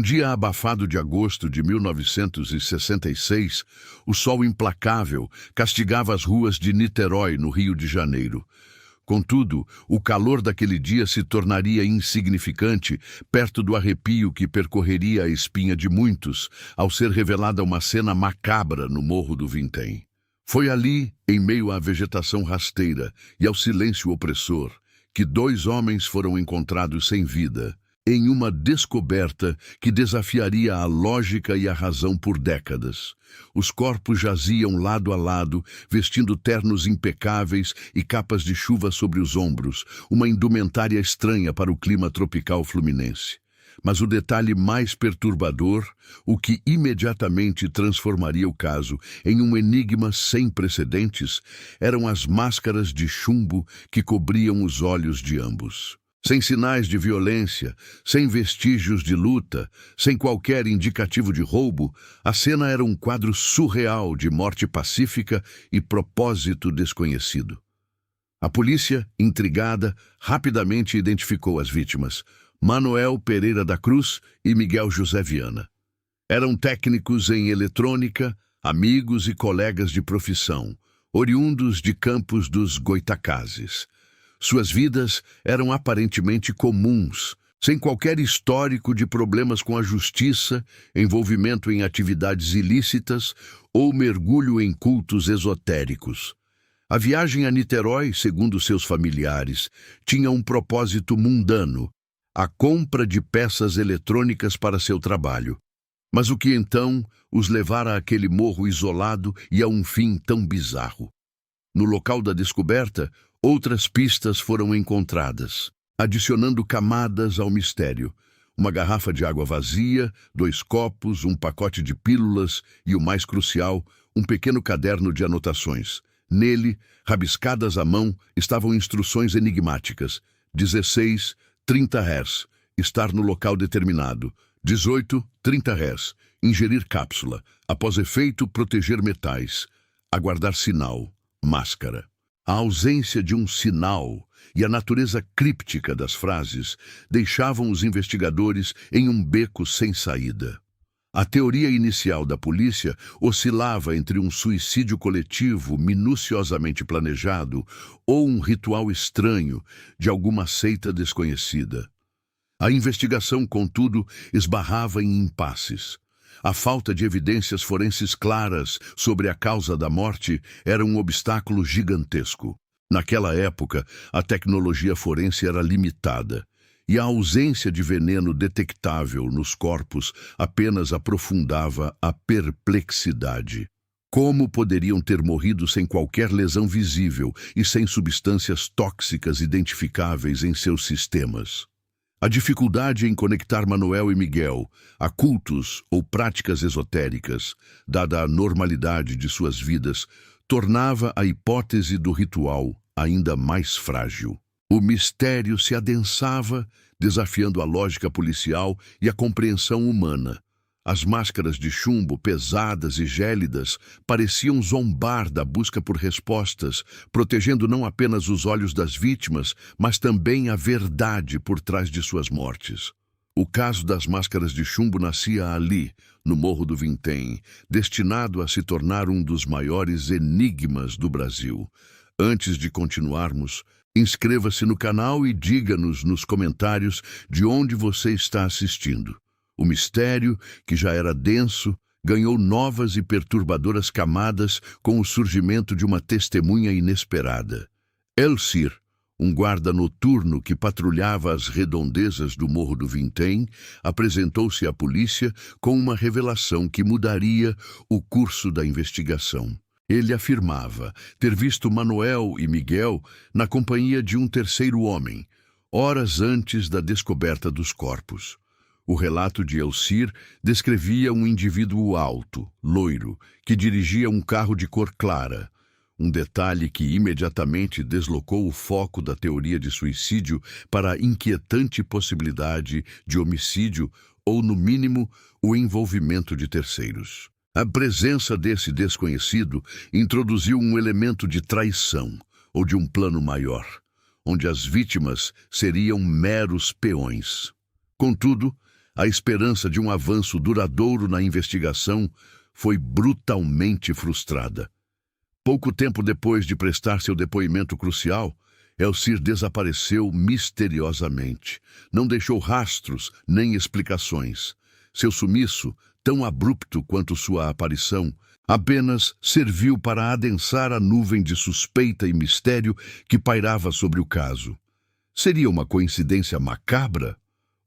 dia abafado de agosto de 1966, o sol implacável castigava as ruas de Niterói, no Rio de Janeiro. Contudo, o calor daquele dia se tornaria insignificante perto do arrepio que percorreria a espinha de muitos ao ser revelada uma cena macabra no Morro do Vintém. Foi ali, em meio à vegetação rasteira e ao silêncio opressor, que 2 homens foram encontrados sem vida, em uma descoberta que desafiaria a lógica e a razão por décadas. Os corpos jaziam lado a lado, vestindo ternos impecáveis e capas de chuva sobre os ombros, uma indumentária estranha para o clima tropical fluminense. Mas o detalhe mais perturbador, o que imediatamente transformaria o caso em um enigma sem precedentes, eram as máscaras de chumbo que cobriam os olhos de ambos. Sem sinais de violência, sem vestígios de luta, sem qualquer indicativo de roubo, a cena era um quadro surreal de morte pacífica e propósito desconhecido. A polícia, intrigada, rapidamente identificou as vítimas: Manuel Pereira da Cruz e Miguel José Viana. Eram técnicos em eletrônica, amigos e colegas de profissão, oriundos de Campos dos Goitacazes. Suas vidas eram aparentemente comuns, sem qualquer histórico de problemas com a justiça, envolvimento em atividades ilícitas ou mergulho em cultos esotéricos. A viagem a Niterói, segundo seus familiares, tinha um propósito mundano: a compra de peças eletrônicas para seu trabalho. Mas o que então os levara àquele morro isolado e a um fim tão bizarro? No local da descoberta, outras pistas foram encontradas, adicionando camadas ao mistério. Uma garrafa de água vazia, 2 copos, um pacote de pílulas e, o mais crucial, um pequeno caderno de anotações. Nele, rabiscadas à mão, estavam instruções enigmáticas: 16, 30 Hz, estar no local determinado; 18, 30 Hz, ingerir cápsula; após efeito, proteger metais; aguardar sinal, máscara. A ausência de um sinal e a natureza críptica das frases deixavam os investigadores em um beco sem saída. A teoria inicial da polícia oscilava entre um suicídio coletivo minuciosamente planejado ou um ritual estranho de alguma seita desconhecida. A investigação, contudo, esbarrava em impasses. A falta de evidências forenses claras sobre a causa da morte era um obstáculo gigantesco. Naquela época, a tecnologia forense era limitada, e a ausência de veneno detectável nos corpos apenas aprofundava a perplexidade. Como poderiam ter morrido sem qualquer lesão visível e sem substâncias tóxicas identificáveis em seus sistemas? A dificuldade em conectar Manuel e Miguel a cultos ou práticas esotéricas, dada a normalidade de suas vidas, tornava a hipótese do ritual ainda mais frágil. O mistério se adensava, desafiando a lógica policial e a compreensão humana. As máscaras de chumbo, pesadas e gélidas, pareciam zombar da busca por respostas, protegendo não apenas os olhos das vítimas, mas também a verdade por trás de suas mortes. O caso das máscaras de chumbo nascia ali, no Morro do Vintém, destinado a se tornar um dos maiores enigmas do Brasil. Antes de continuarmos, inscreva-se no canal e diga-nos nos comentários de onde você está assistindo. O mistério, que já era denso, ganhou novas e perturbadoras camadas com o surgimento de uma testemunha inesperada. Elcir, um guarda noturno que patrulhava as redondezas do Morro do Vintém, apresentou-se à polícia com uma revelação que mudaria o curso da investigação. Ele afirmava ter visto Manuel e Miguel na companhia de um terceiro homem, horas antes da descoberta dos corpos. O relato de Elcir descrevia um indivíduo alto, loiro, que dirigia um carro de cor clara. Um detalhe que imediatamente deslocou o foco da teoria de suicídio para a inquietante possibilidade de homicídio ou, no mínimo, o envolvimento de terceiros. A presença desse desconhecido introduziu um elemento de traição ou de um plano maior, onde as vítimas seriam meros peões. Contudo, a esperança de um avanço duradouro na investigação foi brutalmente frustrada. Pouco tempo depois de prestar seu depoimento crucial, Elcir desapareceu misteriosamente. Não deixou rastros nem explicações. Seu sumiço, tão abrupto quanto sua aparição, apenas serviu para adensar a nuvem de suspeita e mistério que pairava sobre o caso. Seria uma coincidência macabra?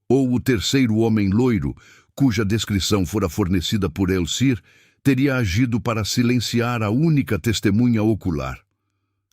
Ou o terceiro homem loiro, cuja descrição fora fornecida por Elcir, teria agido para silenciar a única testemunha ocular?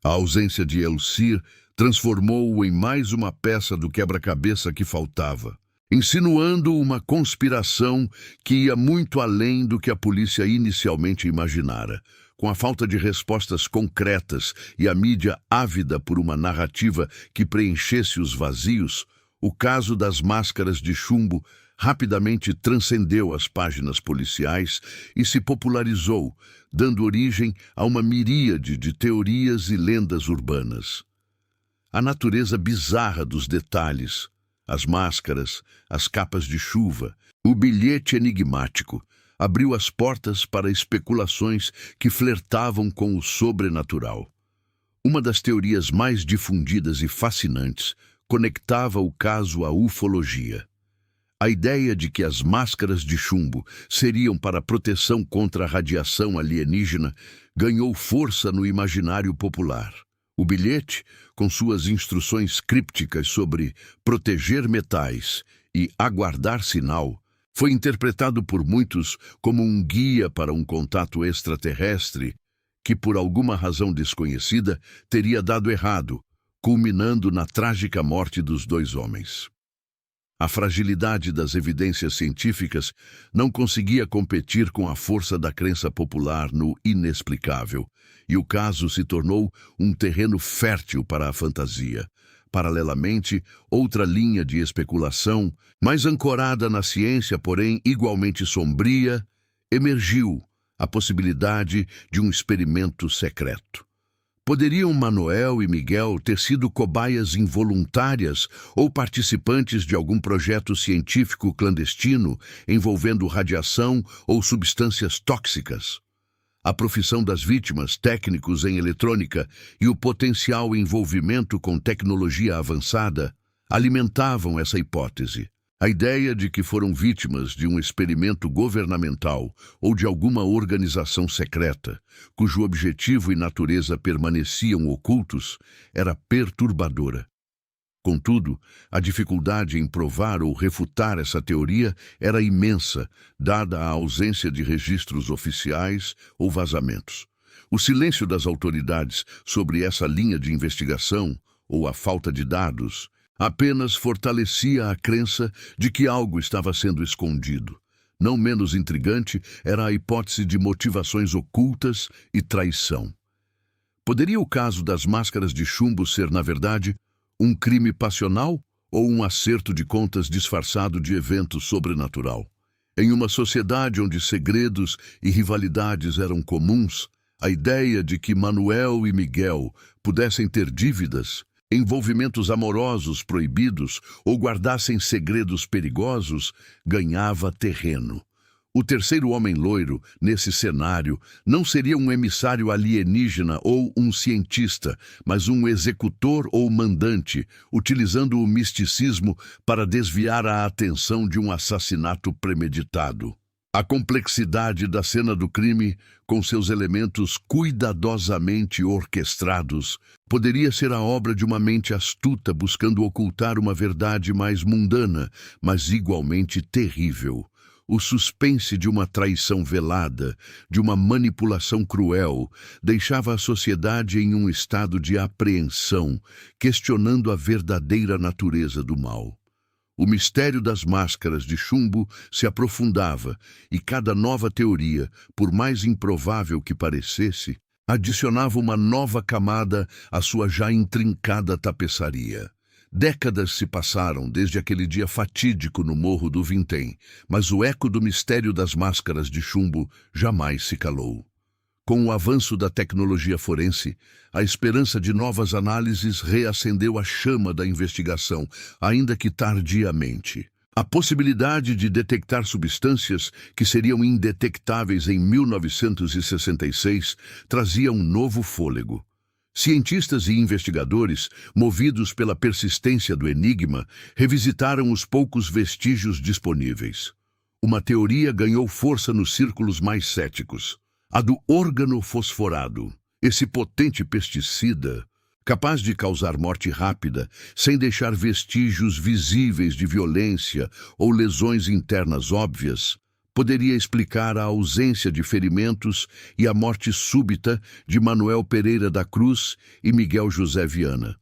A ausência de Elcir transformou-o em mais uma peça do quebra-cabeça que faltava, insinuando uma conspiração que ia muito além do que a polícia inicialmente imaginara. Com a falta de respostas concretas e a mídia ávida por uma narrativa que preenchesse os vazios, o caso das máscaras de chumbo rapidamente transcendeu as páginas policiais e se popularizou, dando origem a uma miríade de teorias e lendas urbanas. A natureza bizarra dos detalhes, as máscaras, as capas de chuva, o bilhete enigmático, abriu as portas para especulações que flertavam com o sobrenatural. Uma das teorias mais difundidas e fascinantes conectava o caso à ufologia. A ideia de que as máscaras de chumbo seriam para proteção contra a radiação alienígena ganhou força no imaginário popular. O bilhete, com suas instruções crípticas sobre proteger metais e aguardar sinal, foi interpretado por muitos como um guia para um contato extraterrestre que, por alguma razão desconhecida, teria dado errado, culminando na trágica morte dos dois homens. A fragilidade das evidências científicas não conseguia competir com a força da crença popular no inexplicável, e o caso se tornou um terreno fértil para a fantasia. Paralelamente, outra linha de especulação, mais ancorada na ciência, porém igualmente sombria, emergiu: a possibilidade de um experimento secreto. Poderiam Manuel e Miguel ter sido cobaias involuntárias ou participantes de algum projeto científico clandestino envolvendo radiação ou substâncias tóxicas? A profissão das vítimas, técnicos em eletrônica e o potencial envolvimento com tecnologia avançada alimentavam essa hipótese. A ideia de que foram vítimas de um experimento governamental ou de alguma organização secreta, cujo objetivo e natureza permaneciam ocultos, era perturbadora. Contudo, a dificuldade em provar ou refutar essa teoria era imensa, dada a ausência de registros oficiais ou vazamentos. O silêncio das autoridades sobre essa linha de investigação, ou a falta de dados, apenas fortalecia a crença de que algo estava sendo escondido. Não menos intrigante era a hipótese de motivações ocultas e traição. Poderia o caso das máscaras de chumbo ser, na verdade, um crime passional ou um acerto de contas disfarçado de evento sobrenatural? Em uma sociedade onde segredos e rivalidades eram comuns, a ideia de que Manuel e Miguel pudessem ter dívidas, envolvimentos amorosos proibidos ou guardassem segredos perigosos ganhava terreno. O terceiro homem loiro, nesse cenário, não seria um emissário alienígena ou um cientista, mas um executor ou mandante, utilizando o misticismo para desviar a atenção de um assassinato premeditado. A complexidade da cena do crime, com seus elementos cuidadosamente orquestrados, poderia ser a obra de uma mente astuta buscando ocultar uma verdade mais mundana, mas igualmente terrível. O suspense de uma traição velada, de uma manipulação cruel, deixava a sociedade em um estado de apreensão, questionando a verdadeira natureza do mal. O mistério das máscaras de chumbo se aprofundava e cada nova teoria, por mais improvável que parecesse, adicionava uma nova camada à sua já intrincada tapeçaria. Décadas se passaram desde aquele dia fatídico no Morro do Vintém, mas o eco do mistério das máscaras de chumbo jamais se calou. Com o avanço da tecnologia forense, a esperança de novas análises reacendeu a chama da investigação, ainda que tardiamente. A possibilidade de detectar substâncias que seriam indetectáveis em 1966 trazia um novo fôlego. Cientistas e investigadores, movidos pela persistência do enigma, revisitaram os poucos vestígios disponíveis. Uma teoria ganhou força nos círculos mais céticos: a do organofosforado, esse potente pesticida, capaz de causar morte rápida, sem deixar vestígios visíveis de violência ou lesões internas óbvias, poderia explicar a ausência de ferimentos e a morte súbita de Manuel Pereira da Cruz e Miguel José Viana.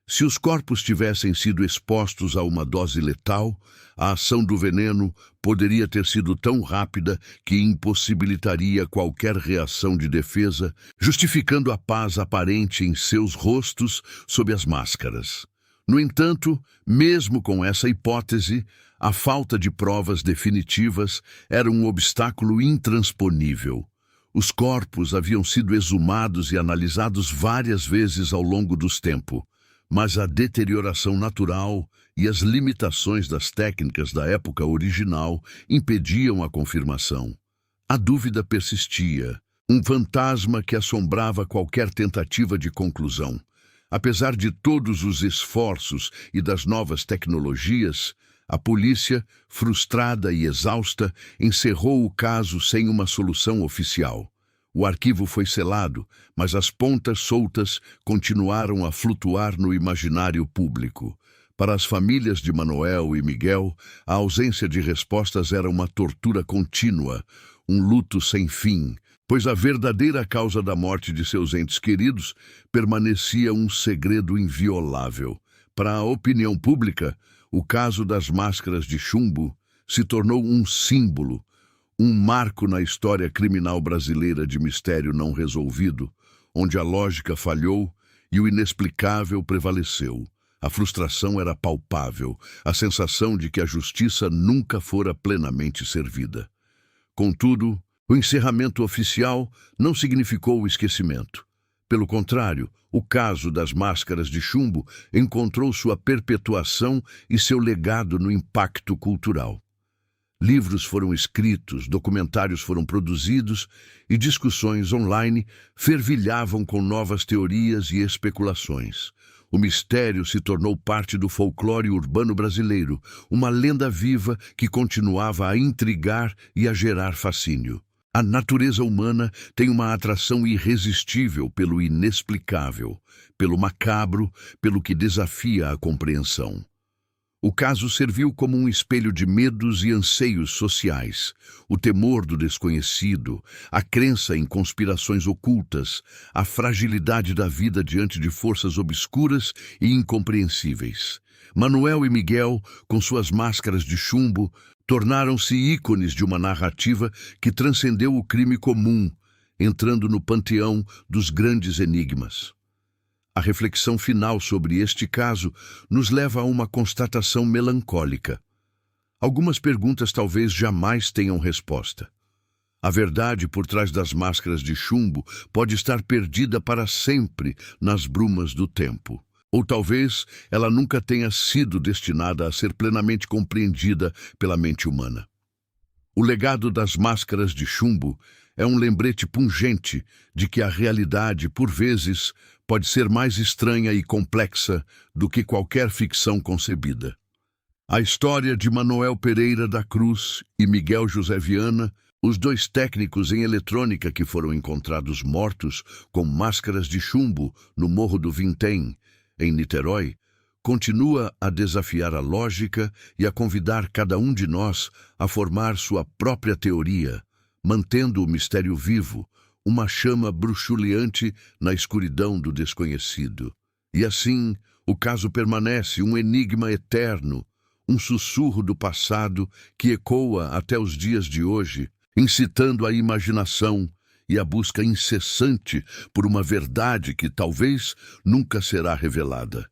Se os corpos tivessem sido expostos a uma dose letal, a ação do veneno poderia ter sido tão rápida que impossibilitaria qualquer reação de defesa, justificando a paz aparente em seus rostos sob as máscaras. No entanto, mesmo com essa hipótese, a falta de provas definitivas era um obstáculo intransponível. Os corpos haviam sido exumados e analisados várias vezes ao longo dos tempos, mas a deterioração natural e as limitações das técnicas da época original impediam a confirmação. A dúvida persistia, um fantasma que assombrava qualquer tentativa de conclusão. Apesar de todos os esforços e das novas tecnologias, a polícia, frustrada e exausta, encerrou o caso sem uma solução oficial. O arquivo foi selado, mas as pontas soltas continuaram a flutuar no imaginário público. Para as famílias de Manuel e Miguel, a ausência de respostas era uma tortura contínua, um luto sem fim, pois a verdadeira causa da morte de seus entes queridos permanecia um segredo inviolável. Para a opinião pública, o caso das máscaras de chumbo se tornou um símbolo, um marco na história criminal brasileira de mistério não resolvido, onde a lógica falhou e o inexplicável prevaleceu. A frustração era palpável, a sensação de que a justiça nunca fora plenamente servida. Contudo, o encerramento oficial não significou o esquecimento. Pelo contrário, o caso das máscaras de chumbo encontrou sua perpetuação e seu legado no impacto cultural. Livros foram escritos, documentários foram produzidos e discussões online fervilhavam com novas teorias e especulações. O mistério se tornou parte do folclore urbano brasileiro, uma lenda viva que continuava a intrigar e a gerar fascínio. A natureza humana tem uma atração irresistível pelo inexplicável, pelo macabro, pelo que desafia a compreensão. O caso serviu como um espelho de medos e anseios sociais, o temor do desconhecido, a crença em conspirações ocultas, a fragilidade da vida diante de forças obscuras e incompreensíveis. Manuel e Miguel, com suas máscaras de chumbo, tornaram-se ícones de uma narrativa que transcendeu o crime comum, entrando no panteão dos grandes enigmas. A reflexão final sobre este caso nos leva a uma constatação melancólica. Algumas perguntas talvez jamais tenham resposta. A verdade por trás das máscaras de chumbo pode estar perdida para sempre nas brumas do tempo. Ou talvez ela nunca tenha sido destinada a ser plenamente compreendida pela mente humana. O legado das máscaras de chumbo é um lembrete pungente de que a realidade, por vezes, pode ser mais estranha e complexa do que qualquer ficção concebida. A história de Manuel Pereira da Cruz e Miguel José Viana, os dois técnicos em eletrônica que foram encontrados mortos com máscaras de chumbo no Morro do Vintém, em Niterói, continua a desafiar a lógica e a convidar cada um de nós a formar sua própria teoria, mantendo o mistério vivo, uma chama bruxuleante na escuridão do desconhecido. E assim, o caso permanece um enigma eterno, um sussurro do passado que ecoa até os dias de hoje, incitando a imaginação e a busca incessante por uma verdade que talvez nunca será revelada.